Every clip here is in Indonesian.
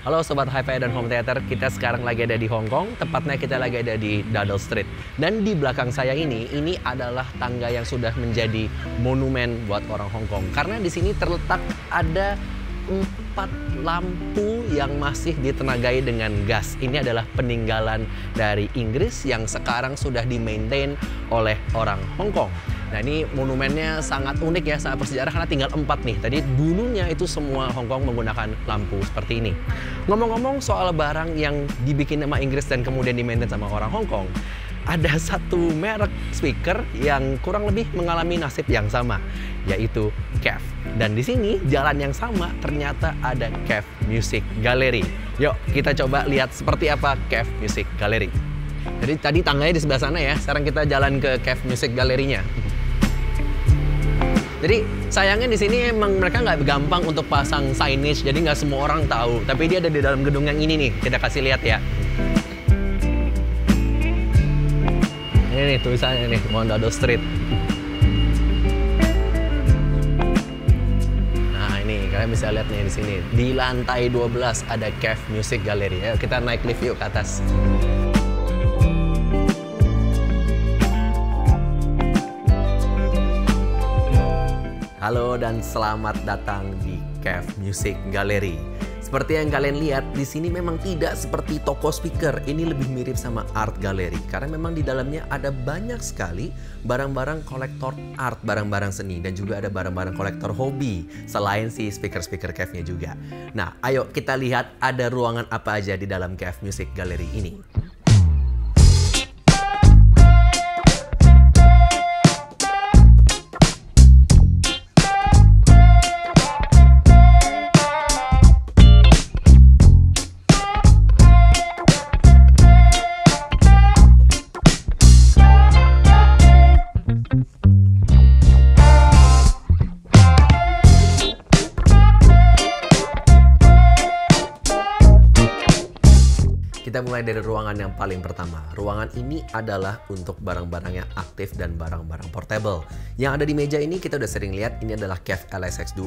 Halo Sobat Hi-Fi dan Home Theater, kita sekarang lagi ada di Hong Kong, tepatnya kita lagi ada di Duddle Street. Dan di belakang saya ini adalah tangga yang sudah menjadi monumen buat orang Hong Kong. Karena di sini terletak ada 4 lampu yang masih ditenagai dengan gas. Ini adalah peninggalan dari Inggris yang sekarang sudah di-maintain oleh orang Hong Kong. Nah ini monumennya sangat unik ya, sangat bersejarah karena tinggal 4 nih. Tadi dulunya itu semua Hong Kong menggunakan lampu seperti ini. Ngomong-ngomong soal barang yang dibikin sama Inggris dan kemudian di-maintain sama orang Hong Kong, ada satu merek speaker yang kurang lebih mengalami nasib yang sama, yaitu KEF. Dan di sini jalan yang sama ternyata ada KEF Music Gallery. Yuk kita coba lihat seperti apa KEF Music Gallery. Jadi tadi tangganya di sebelah sana ya, sekarang kita jalan ke KEF Music Gallery-nya. Jadi sayangnya di sini emang mereka nggak gampang untuk pasang signage, jadi nggak semua orang tahu. Tapi dia ada di dalam gedung yang ini nih, kita kasih lihat ya. Ini nih tulisannya nih, Duddle Street. Nah ini kalian bisa lihat nih di sini. Di lantai 12 ada KEF Music Gallery. Ayo kita naik lift yuk ke atas. Halo dan selamat datang di KEF Music Gallery. Seperti yang kalian lihat, di sini memang tidak seperti toko speaker. Ini lebih mirip sama art gallery karena memang di dalamnya ada banyak sekali barang-barang kolektor art, barang-barang seni, dan juga ada barang-barang kolektor hobi selain si speaker-speaker KEF-nya juga. Nah, ayo kita lihat ada ruangan apa aja di dalam KEF Music Gallery ini. Kita mulai dari ruangan yang paling pertama. Ruangan ini adalah untuk barang-barang yang aktif dan barang-barang portable. Yang ada di meja ini kita udah sering lihat, ini adalah KEF LSX2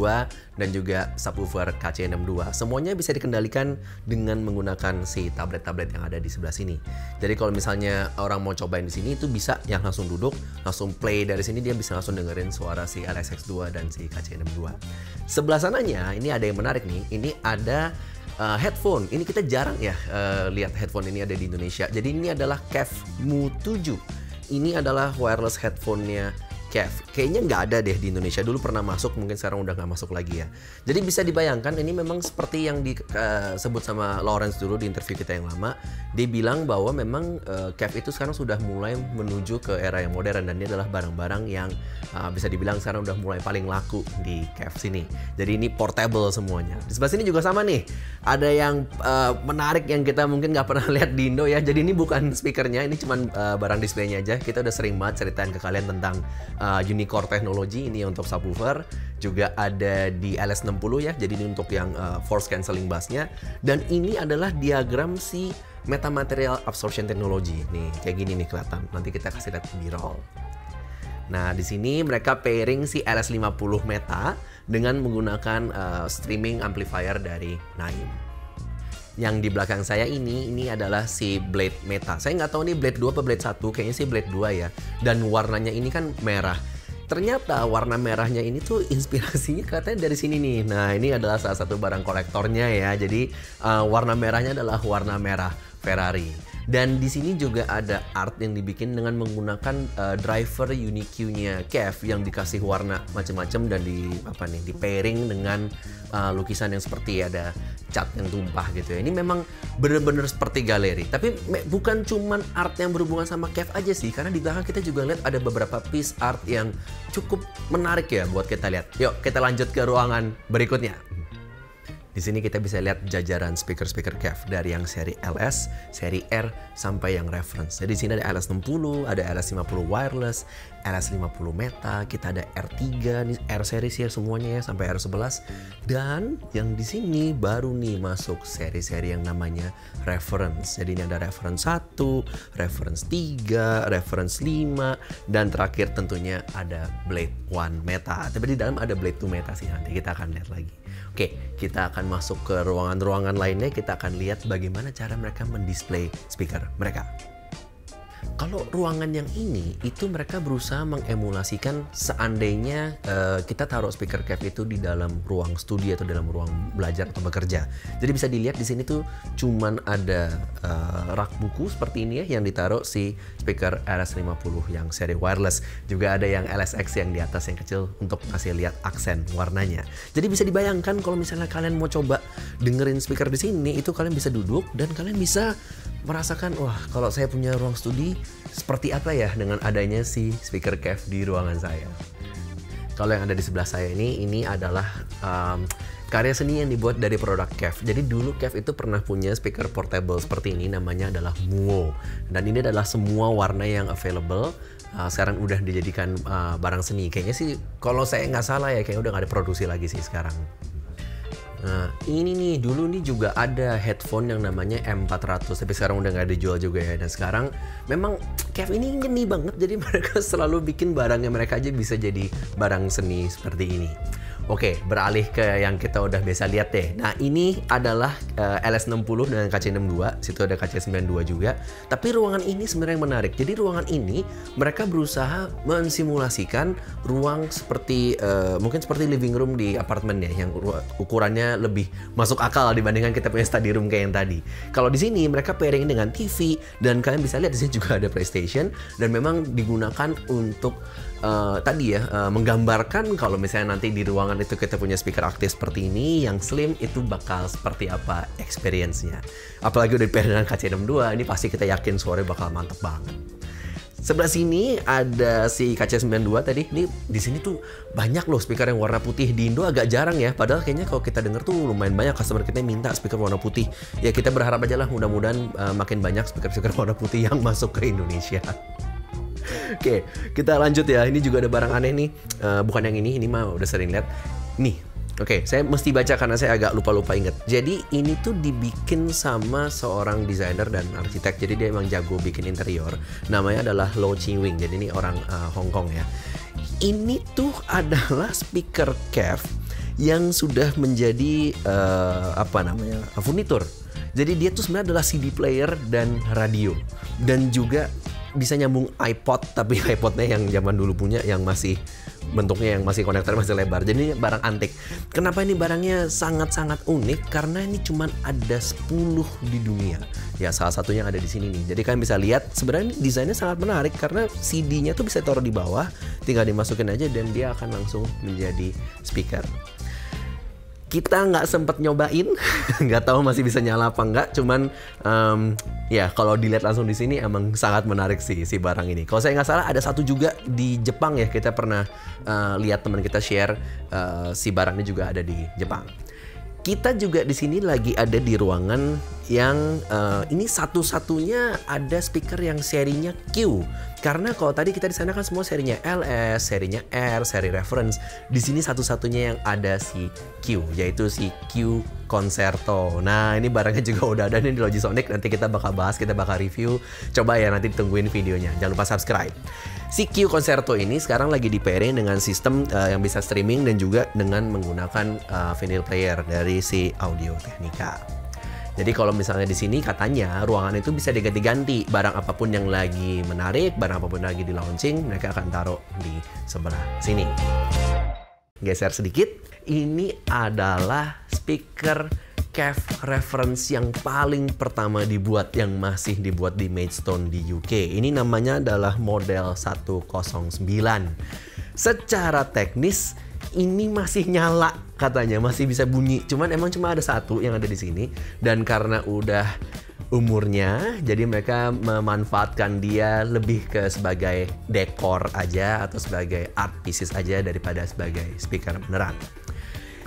dan juga subwoofer KC62. Semuanya bisa dikendalikan dengan menggunakan si tablet-tablet yang ada di sebelah sini. Jadi kalau misalnya orang mau cobain di sini itu bisa yang langsung duduk, langsung play dari sini, dia bisa langsung dengerin suara si LSX2 dan si KC62. Sebelah sananya ini ada yang menarik nih. Ini ada headphone. Ini kita jarang ya lihat headphone ini ada di Indonesia. Jadi ini adalah KEF Mu 7. Ini adalah wireless headphone-nya KEF. Kayaknya nggak ada deh di Indonesia. Dulu pernah masuk, mungkin sekarang udah nggak masuk lagi ya. Jadi bisa dibayangkan ini memang seperti yang disebut sama Lawrence dulu di interview kita yang lama. Dia bilang bahwa memang KEF itu sekarang sudah mulai menuju ke era yang modern dan ini adalah barang-barang yang bisa dibilang sekarang udah mulai paling laku di KEF sini. Jadi ini portable semuanya. Di sebelah sini juga sama nih. Ada yang menarik yang kita mungkin nggak pernah lihat di Indo ya. Jadi ini bukan speakernya, ini cuma barang displaynya aja. Kita udah sering banget ceritain ke kalian tentang Unicore teknologi ini untuk subwoofer. Juga ada di LS60 ya. Jadi ini untuk yang force cancelling bassnya. Dan ini adalah diagram si metamaterial absorption technology. Nih kayak gini nih kelihatan. Nanti kita kasih lihat B-roll. Nah, di sini mereka pairing si LS50 Meta dengan menggunakan streaming amplifier dari Naim. Yang di belakang saya ini adalah si Blade Meta. Saya nggak tahu nih Blade 2 apa Blade 1, kayaknya sih Blade 2 ya. Dan warnanya ini kan merah. Ternyata warna merahnya ini tuh inspirasinya katanya dari sini nih. Nah, ini adalah salah satu barang kolektornya ya. Jadi warna merahnya adalah warna merah Ferrari. Dan di sini juga ada art yang dibikin dengan menggunakan driver UniQ-nya KEF yang dikasih warna macam-macam dan di pairing dengan lukisan yang seperti ada cat yang tumpah gitu ya. Ini memang bener-bener seperti galeri. Tapi bukan cuman art yang berhubungan sama KEF aja sih, karena di belakang kita juga lihat ada beberapa piece art yang cukup menarik ya buat kita lihat. Yuk kita lanjut ke ruangan berikutnya. Di sini kita bisa lihat jajaran speaker-speaker KEF dari yang seri LS, seri R, sampai yang reference. Jadi di sini ada LS60, ada LS50 wireless, LS50 Meta, kita ada R3, nih R series ya semuanya ya sampai R11. Dan yang di sini baru nih masuk seri-seri yang namanya reference. Jadi ini ada reference 1, reference 3, reference 5, dan terakhir tentunya ada Blade 1 Meta. Tapi di dalam ada Blade 2 Meta sih, nanti kita akan lihat lagi. Oke, kita akan masuk ke ruangan-ruangan lainnya. Kita akan lihat bagaimana cara mereka mendisplay speaker mereka. Kalau ruangan yang ini, itu mereka berusaha mengemulasikan seandainya kita taruh speaker cave itu di dalam ruang studi atau dalam ruang belajar atau bekerja. Jadi bisa dilihat di sini tuh cuman ada rak buku seperti ini ya yang ditaruh si speaker RS50 yang seri wireless. Juga ada yang LSX yang di atas yang kecil untuk kasih lihat aksen warnanya. Jadi bisa dibayangkan kalau misalnya kalian mau coba dengerin speaker di sini, itu kalian bisa duduk dan kalian bisa merasakan, wah kalau saya punya ruang studi seperti apa ya dengan adanya si speaker cave di ruangan saya. Kalau yang ada di sebelah saya ini adalah karya seni yang dibuat dari produk Cave. Jadi dulu Cave itu pernah punya speaker portable seperti ini, namanya adalah Muo. Dan ini adalah semua warna yang available. Sekarang udah dijadikan barang seni. Kayaknya sih kalau saya nggak salah ya, kayaknya udah nggak ada produksi lagi sih sekarang. Nah, ini nih, dulu nih juga ada headphone yang namanya M400, tapi sekarang udah nggak dijual juga ya. Dan sekarang memang Cave ini nyeni banget, jadi mereka selalu bikin barangnya mereka aja bisa jadi barang seni seperti ini. Oke, beralih ke yang kita udah biasa lihat deh. Nah, ini adalah LS60 dengan KC62, situ ada KC92 juga. Tapi ruangan ini sebenarnya yang menarik. Jadi ruangan ini mereka berusaha mensimulasikan ruang seperti mungkin seperti living room di apartemen ya, yang ukurannya lebih masuk akal dibandingkan kita punya study room kayak yang tadi. Kalau di sini mereka pairing dengan TV dan kalian bisa lihat di sini juga ada PlayStation dan memang digunakan untuk menggambarkan kalau misalnya nanti di ruangan itu kita punya speaker aktif seperti ini yang slim, itu bakal seperti apa experience-nya. Apalagi udah dipairing dengan KC62, ini pasti kita yakin suaranya bakal mantep banget. Sebelah sini ada si KC92 tadi. Ini di sini tuh banyak loh speaker yang warna putih. Di Indo agak jarang ya. Padahal kayaknya kalau kita denger tuh lumayan banyak customer kita yang minta speaker warna putih. Ya kita berharap aja lah mudah-mudahan makin banyak speaker-speaker warna putih yang masuk ke Indonesia. Oke, kita lanjut ya. Ini juga ada barang aneh nih. Bukan yang ini mah udah sering lihat. Nih, oke, saya mesti baca karena saya agak lupa-lupa inget. Jadi ini tuh dibikin sama seorang desainer dan arsitek. Jadi dia emang jago bikin interior. Namanya adalah Lo Chi-wing. Jadi ini orang Hong Kong ya. Ini tuh adalah speaker cave yang sudah menjadi furnitur. Jadi dia tuh sebenarnya adalah CD player dan radio. Dan juga bisa nyambung iPod, tapi iPodnya yang zaman dulu punya yang masih bentuknya yang masih konektor masih lebar. Jadi ini barang antik. Kenapa ini barangnya sangat-sangat unik? Karena ini cuma ada 10 di dunia. Ya salah satunya ada di sini nih. Jadi kalian bisa lihat sebenarnya desainnya sangat menarik karena CD-nya tuh bisa taruh di bawah, tinggal dimasukin aja dan dia akan langsung menjadi speaker. Kita nggak sempet nyobain, nggak tahu masih bisa nyala apa nggak. Cuman ya kalau dilihat langsung di sini emang sangat menarik sih si barang ini. Kalau saya nggak salah ada satu juga di Jepang ya, kita pernah lihat teman kita share si barang ini juga ada di Jepang. Kita juga di sini lagi ada di ruangan yang ini satu-satunya ada speaker yang serinya Q. Karena kalau tadi kita di sana kan semua serinya LS, serinya R, seri reference. Di sini satu-satunya yang ada si Q, yaitu si Q Concerto. Nah, ini barangnya juga udah ada nih di Logisonic. Nanti kita bakal bahas, kita bakal review. Coba ya nanti tungguin videonya. Jangan lupa subscribe. Si Q Concerto ini sekarang lagi di pairing dengan sistem yang bisa streaming dan juga dengan menggunakan vinyl player dari si Audio Technica. Jadi kalau misalnya di sini katanya ruangan itu bisa diganti-ganti, barang apapun yang lagi menarik, barang apapun yang lagi di launching, mereka akan taruh di sebelah sini. Geser sedikit, ini adalah speaker Cave reference yang paling pertama dibuat, yang masih dibuat di Maidstone di UK. Ini namanya adalah model 109. Secara teknis ini masih nyala katanya, masih bisa bunyi. Cuman emang cuma ada satu yang ada di sini. Dan karena udah umurnya, jadi mereka memanfaatkan dia lebih ke sebagai dekor aja atau sebagai art pieces aja daripada sebagai speaker beneran.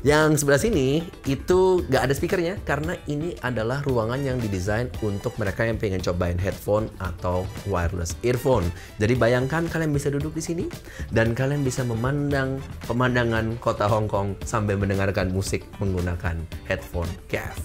Yang sebelah sini itu gak ada speakernya karena ini adalah ruangan yang didesain untuk mereka yang pengen cobain headphone atau wireless earphone. Jadi bayangkan kalian bisa duduk di sini dan kalian bisa memandang pemandangan kota Hong Kong sambil mendengarkan musik menggunakan headphone Cave.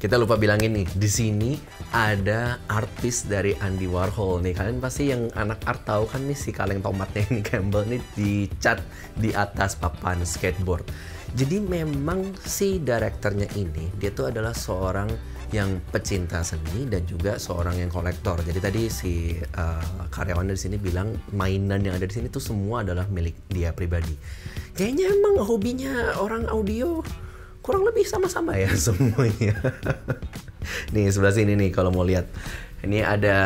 Kita lupa bilangin nih, di sini ada artis dari Andy Warhol nih. Kalian pasti yang anak art tahu kan nih si kaleng tomatnya ini, Campbell nih dicat di atas papan skateboard. Jadi memang si direkturnya ini, dia tuh adalah seorang yang pecinta seni dan juga seorang yang kolektor. Jadi tadi si karyawan di sini bilang mainan yang ada di sini tuh semua adalah milik dia pribadi. Kayaknya emang hobinya orang audio kurang lebih sama-sama ya semuanya. Nih sebelah sini nih kalau mau lihat. Ini ada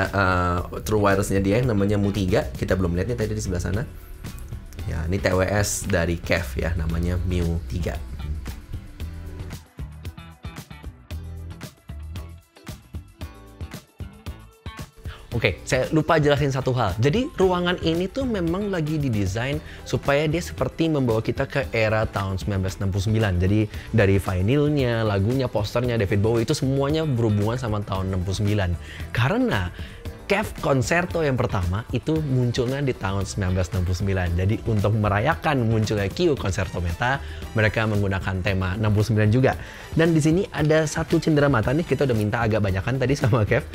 true wirelessnya dia yang namanya Mu3. Kita belum lihat nih tadi di sebelah sana. Ya, ini TWS dari KEF ya, namanya Mu3. Oke, saya lupa jelasin satu hal. Jadi ruangan ini tuh memang lagi didesain supaya dia seperti membawa kita ke era tahun 1969. Jadi dari vinylnya, lagunya, posternya David Bowie itu semuanya berhubungan sama tahun 69. Karena KEF Concerto yang pertama itu munculnya di tahun 1969. Jadi untuk merayakan munculnya Q Concerto Meta, mereka menggunakan tema 69 juga. Dan di sini ada satu cenderamata nih, kita udah minta agak banyakan tadi sama KEF.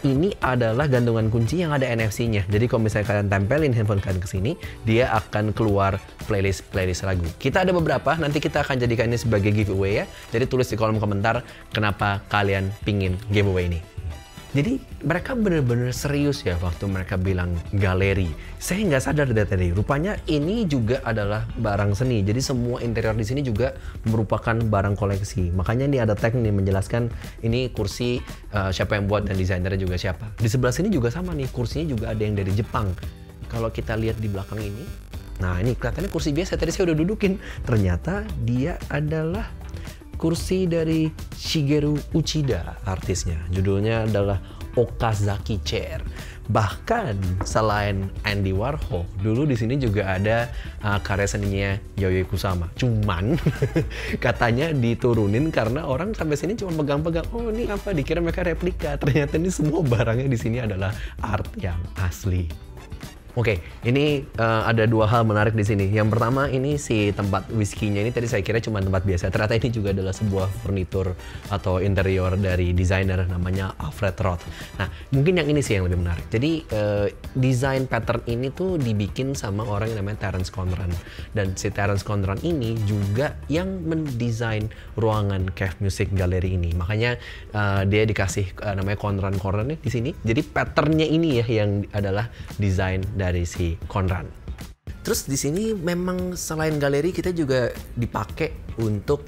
Ini adalah gantungan kunci yang ada NFC-nya. Jadi kalau misalnya kalian tempelin handphone kalian ke sini, dia akan keluar playlist lagu. Kita ada beberapa, nanti kita akan jadikan ini sebagai giveaway ya. Jadi tulis di kolom komentar kenapa kalian pingin giveaway ini. Jadi mereka benar-benar serius ya waktu mereka bilang galeri. Saya nggak sadar dari tadi. Rupanya ini juga adalah barang seni. Jadi semua interior di sini juga merupakan barang koleksi. Makanya ini ada tag nih menjelaskan ini kursi siapa yang buat dan desainernya juga siapa. Di sebelah sini juga sama nih, kursinya juga ada yang dari Jepang. Kalau kita lihat di belakang ini, nah ini kelihatannya kursi biasa. Tadi saya udah dudukin. Ternyata dia adalah kursi dari Shigeru Uchida, artisnya. Judulnya adalah Okazaki Chair. Bahkan selain Andy Warhol, dulu di sini juga ada karya seninya Yayoi Kusama. Cuman katanya diturunin karena orang sampai sini cuma pegang-pegang. Oh ini apa? Dikira mereka replika. Ternyata ini semua barangnya di sini adalah art yang asli. Oke, ini ada dua hal menarik di sini. Yang pertama ini si tempat whiskey-nya ini tadi saya kira cuma tempat biasa. Ternyata ini juga adalah sebuah furnitur atau interior dari desainer namanya Alfred Roth. Nah, mungkin yang ini sih yang lebih menarik. Jadi desain pattern ini tuh dibikin sama orang yang namanya Terence Conran. Dan si Terence Conran ini juga yang mendesain ruangan KEF Music Gallery ini. Makanya dia dikasih namanya Conran Corner nih di sini. Jadi patternnya ini ya yang adalah desain dari si Conran. Terus di sini memang selain galeri kita juga dipakai untuk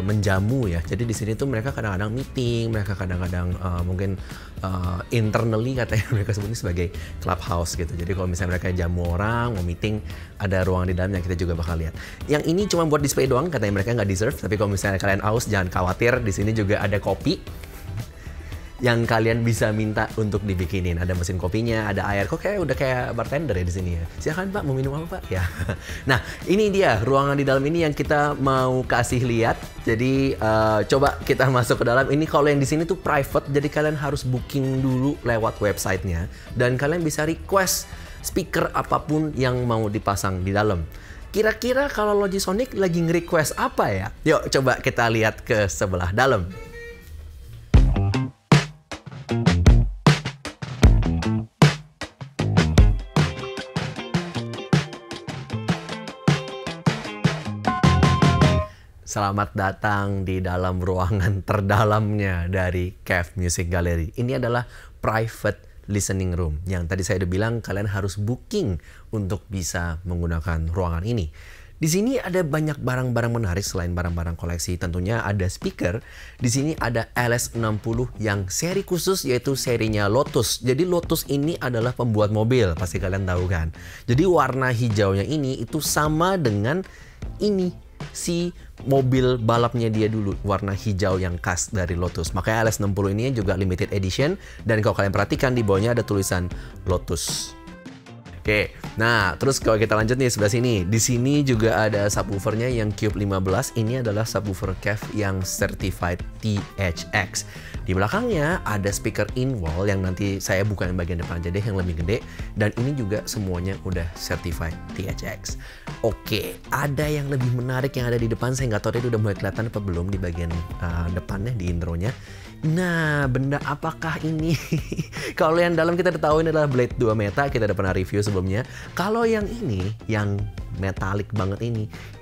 menjamu ya. Jadi di sini tuh mereka kadang-kadang meeting, mereka kadang-kadang mungkin internally katanya mereka sebutnya sebagai clubhouse gitu. Jadi kalau misalnya mereka jamu orang, mau meeting, ada ruangan di dalamnya kita juga bakal lihat. Yang ini cuma buat display doang, katanya mereka nggak deserve. Tapi kalau misalnya kalian aus, jangan khawatir. Di sini juga ada kopi yang kalian bisa minta untuk dibikinin. Ada mesin kopinya, ada air. Kok kayak udah kayak bartender ya di sini ya. Silakan Pak, mau minum apa Pak? Ya. Nah, ini dia ruangan di dalam ini yang kita mau kasih lihat. Jadi coba kita masuk ke dalam. Ini kalau yang di sini tuh private, jadi kalian harus booking dulu lewat websitenya. Dan kalian bisa request speaker apapun yang mau dipasang di dalam. Kira-kira kalau Logisonic lagi nge-request apa ya? Yuk coba kita lihat ke sebelah dalam. Selamat datang di dalam ruangan terdalamnya dari KEF Music Gallery. Ini adalah private listening room. Yang tadi saya udah bilang kalian harus booking untuk bisa menggunakan ruangan ini. Di sini ada banyak barang-barang menarik selain barang-barang koleksi. Tentunya ada speaker. Di sini ada LS60 yang seri khusus yaitu serinya Lotus. Jadi Lotus ini adalah pembuat mobil, pasti kalian tahu kan. Jadi warna hijaunya ini itu sama dengan ini. Si mobil balapnya dia dulu warna hijau yang khas dari Lotus. Makanya LS60 ini juga limited edition. Dan kalau kalian perhatikan di bawahnya ada tulisan Lotus. Oke, nah terus kalau kita lanjut nih sebelah sini. Di sini juga ada subwoofernya yang Cube 15. Ini adalah subwoofer KEF yang certified THX. Di belakangnya ada speaker in-wall yang nanti saya buka yang bagian depan aja deh yang lebih gede. Dan ini juga semuanya udah certified THX. Oke, ada yang lebih menarik yang ada di depan. Saya nggak tahu dia udah mulai kelihatan apa belum di bagian depannya, di intronya. Nah, benda apakah ini? Kalau yang dalam kita tahu ini adalah Blade 2 Meta, kita udah pernah review sebelumnya. Kalau yang ini, yang metalik banget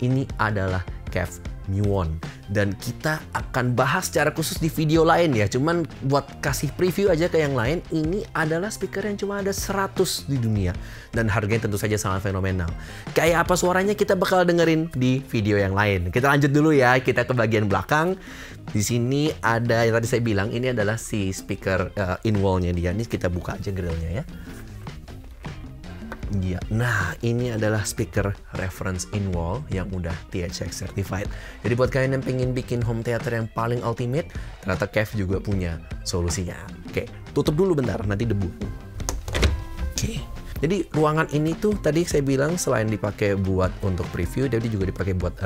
ini adalah KEF Muon. Dan kita akan bahas secara khusus di video lain ya. Cuman buat kasih preview aja ke yang lain, ini adalah speaker yang cuma ada 100 di dunia. Dan harganya tentu saja sangat fenomenal. Kayak apa suaranya kita bakal dengerin di video yang lain. Kita lanjut dulu ya, kita ke bagian belakang. Di sini ada yang tadi saya bilang, ini adalah si speaker in-wall-nya dia. Ini kita buka aja grillnya ya. Iya, nah ini adalah speaker reference in-wall yang udah THX certified. Jadi buat kalian yang pengen bikin home theater yang paling ultimate, ternyata KEF juga punya solusinya. Oke, tutup dulu bentar, nanti debu. Oke, jadi ruangan ini tuh tadi saya bilang selain dipakai buat untuk preview, jadi juga dipakai buat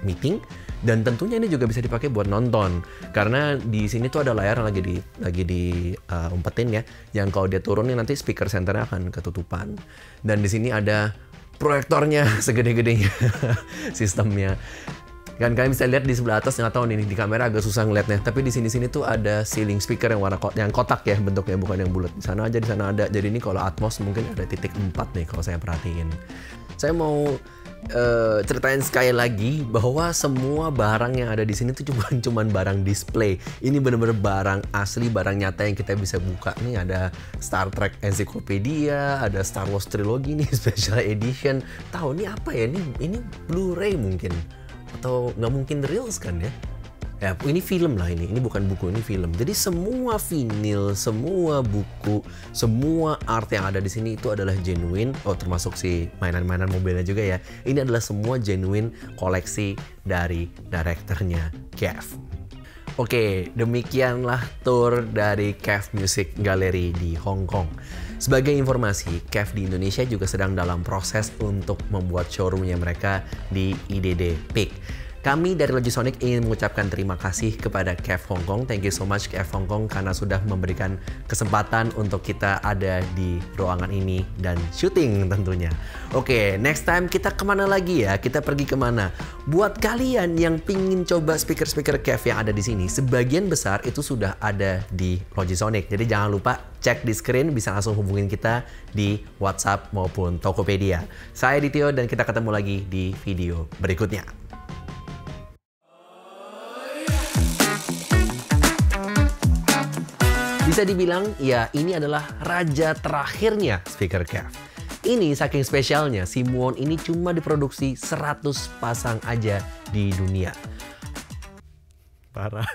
meeting. Dan tentunya ini juga bisa dipakai buat nonton, karena di sini tuh ada layar yang lagi di umpetin ya, yang kalau dia turunin nanti speaker centernya akan ketutupan. Dan di sini ada proyektornya segede-gedenya sistemnya. Kan kalian bisa lihat di sebelah atas, nggak tahu nih di kamera agak susah ngeliatnya, tapi di sini tuh ada ceiling speaker yang warna yang kotak ya bentuknya, bukan yang bulat. Di sana aja, di sana ada. Jadi ini kalau Atmos mungkin ada titik 4 nih kalau saya perhatiin. Saya mau ceritain sekali lagi bahwa semua barang yang ada di sini tuh cuman barang display. Ini bener-bener barang asli, barang nyata yang kita bisa buka. Nih ada Star Trek Encyclopedia, ada Star Wars Trilogy nih special edition. Tahu nih apa ya? Ini Blu-ray mungkin, atau nggak mungkin Reels kan ya? Ya, ini film lah ini bukan buku, ini film. Jadi semua vinyl, semua buku, semua art yang ada di sini itu adalah genuine. Oh, termasuk si mainan-mainan mobilnya juga ya. Ini adalah semua genuine koleksi dari direkturnya KEF. Oke, demikianlah tour dari KEF Music Gallery di Hong Kong. Sebagai informasi, KEF di Indonesia juga sedang dalam proses untuk membuat showroomnya mereka di IDD Peak. Kami dari Logisonic ingin mengucapkan terima kasih kepada KEF Hong Kong. Thank you so much KEF Hong Kong karena sudah memberikan kesempatan untuk kita ada di ruangan ini dan syuting tentunya. Oke, next time kita kemana lagi ya? Kita pergi kemana? Buat kalian yang pingin coba speaker-speaker KEF yang ada di sini, sebagian besar itu sudah ada di Logisonic. Jadi jangan lupa cek di screen, bisa langsung hubungin kita di WhatsApp maupun Tokopedia. Saya Dityo dan kita ketemu lagi di video berikutnya. Bisa dibilang, ya ini adalah raja terakhirnya speaker KEF. Ini saking spesialnya, si Muon ini cuma diproduksi 100 pasang aja di dunia. Parah.